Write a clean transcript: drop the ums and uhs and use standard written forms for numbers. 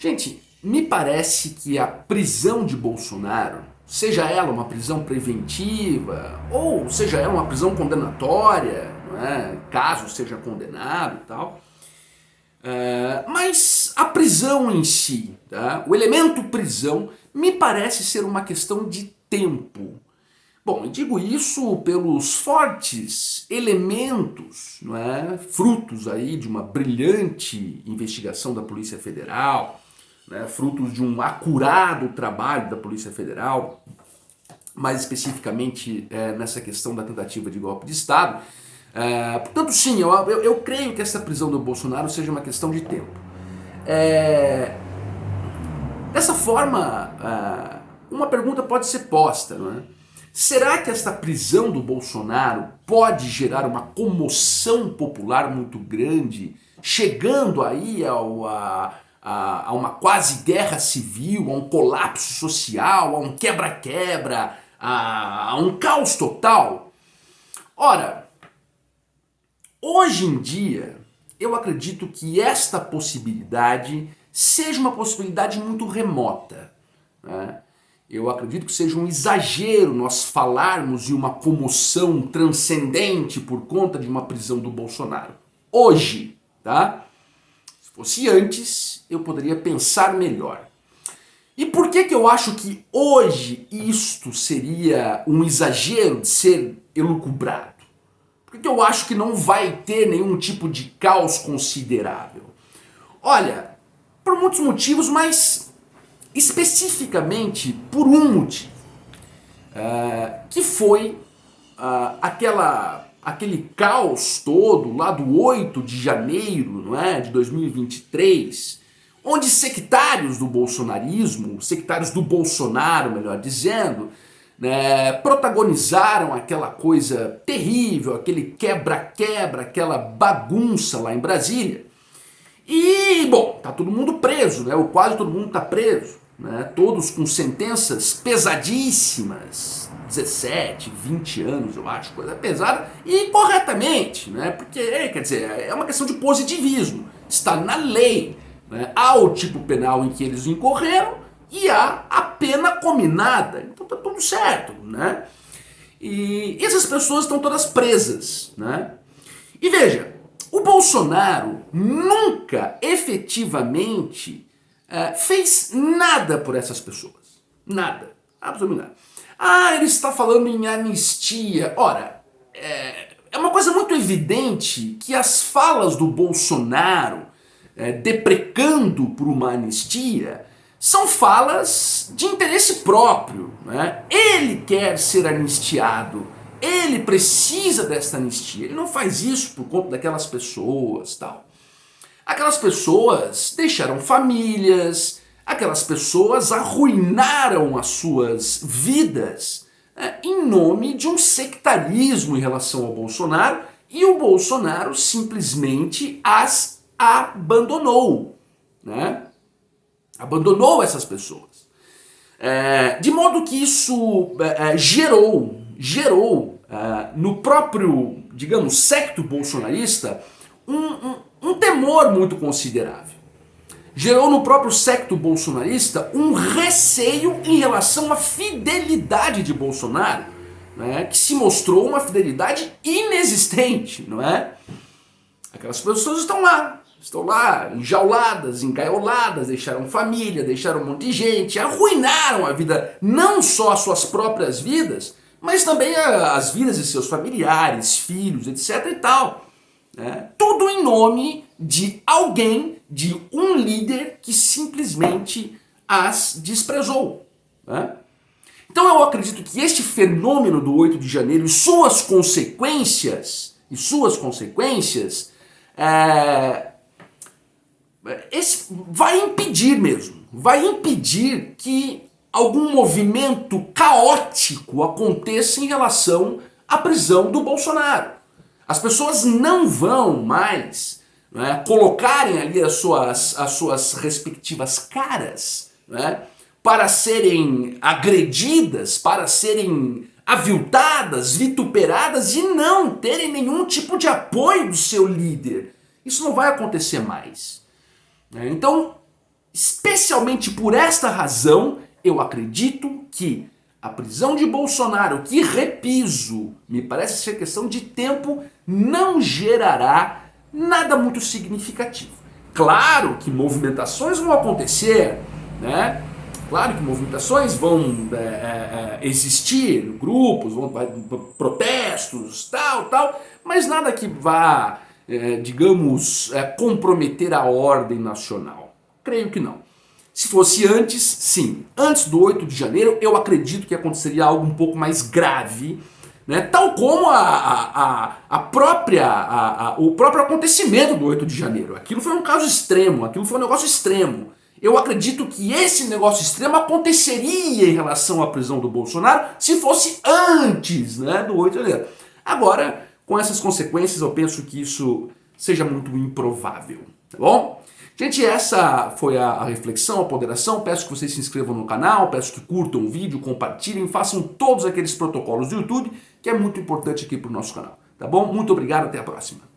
Gente, me parece que a prisão de Bolsonaro, seja ela uma prisão preventiva ou seja ela uma prisão condenatória, não é? Caso seja condenado e tal, mas a prisão em si, tá? O elemento prisão, me parece ser uma questão de tempo. Bom, eu digo isso pelos fortes elementos, não é? Frutos aí de uma brilhante investigação da Polícia Federal, né? Frutos de um acurado trabalho da Polícia Federal, mais especificamente nessa questão da tentativa de golpe de Estado. Portanto, sim, eu creio que essa prisão do Bolsonaro seja uma questão de tempo. Dessa forma, uma pergunta pode ser posta, não é? Será que esta prisão do Bolsonaro pode gerar uma comoção popular muito grande, chegando aí a uma quase guerra civil, a um colapso social, a um quebra-quebra, a um caos total? Ora, hoje em dia, eu acredito que esta possibilidade seja uma possibilidade muito remota, né? Eu acredito que seja um exagero nós falarmos de uma comoção transcendente por conta de uma prisão do Bolsonaro. Hoje, tá? Se fosse antes, eu poderia pensar melhor. E por que eu acho que hoje isto seria um exagero de ser elucubrado? Por que eu acho que não vai ter nenhum tipo de caos considerável? Olha, por muitos motivos, mas especificamente por um motivo, que foi aquele caos todo lá do 8 de janeiro, não é, de 2023, onde sectários do bolsonarismo, sectários do Bolsonaro, melhor dizendo, né, protagonizaram aquela coisa terrível, aquele quebra-quebra, aquela bagunça lá em Brasília. E, bom, tá todo mundo preso, né? Ou quase todo mundo tá preso, né? Todos com sentenças pesadíssimas, 17, 20 anos, eu acho, coisa pesada, e corretamente, né? Porque, quer dizer, é uma questão de positivismo, está na lei, né? Há o tipo penal em que eles incorreram e há a pena cominada, então tá tudo certo, né? E essas pessoas estão todas presas, né? E veja, o Bolsonaro nunca efetivamente fez nada por essas pessoas. Nada. Absolutamente nada. Ah, ele está falando em anistia. Ora, é uma coisa muito evidente que as falas do Bolsonaro deprecando por uma anistia são falas de interesse próprio, né? Ele quer ser anistiado. Ele precisa dessa anistia. Ele não faz isso por conta daquelas pessoas, tal. Aquelas pessoas deixaram famílias, aquelas pessoas arruinaram as suas vidas em nome de um sectarismo em relação ao Bolsonaro, e o Bolsonaro simplesmente as abandonou, né? Abandonou essas pessoas. De modo que isso gerou no próprio, digamos, secto bolsonarista um temor muito considerável. Gerou no próprio secto bolsonarista um receio em relação à fidelidade de Bolsonaro, né, que se mostrou uma fidelidade inexistente, não é? Aquelas pessoas estão lá enjauladas, engaioladas, deixaram família, deixaram um monte de gente, arruinaram a vida, não só as suas próprias vidas, mas também as vidas de seus familiares, filhos, etc e tal. Né? Tudo em nome de alguém, de um líder que simplesmente as desprezou. Né? Então eu acredito que este fenômeno do 8 de janeiro e suas consequências, vai impedir mesmo, vai impedir que algum movimento caótico aconteça em relação à prisão do Bolsonaro. As pessoas não vão mais, né, colocarem ali as suas respectivas caras, né, para serem agredidas, para serem aviltadas, vituperadas e não terem nenhum tipo de apoio do seu líder. Isso não vai acontecer mais. Então, Especialmente por esta razão, eu acredito que a prisão de Bolsonaro, que repiso, me parece ser questão de tempo, não gerará nada muito significativo. Claro que movimentações vão acontecer, né? Claro que movimentações vão existir, grupos, protestos, tal, mas nada que vá, digamos, comprometer a ordem nacional. Creio que não. Se fosse antes, sim. Antes do 8 de janeiro, eu acredito que aconteceria algo um pouco mais grave, né? Tal como o próprio acontecimento do 8 de janeiro. Aquilo foi um caso extremo, aquilo foi um negócio extremo. Eu acredito que esse negócio extremo aconteceria em relação à prisão do Bolsonaro se fosse antes, né, do 8 de janeiro. Agora, com essas consequências, eu penso que isso seja muito improvável, tá bom? Gente, essa foi a reflexão, a ponderação. Peço que vocês se inscrevam no canal, peço que curtam o vídeo, compartilhem, façam todos aqueles protocolos do YouTube, que é muito importante aqui para o nosso canal, tá bom? Muito obrigado, até a próxima.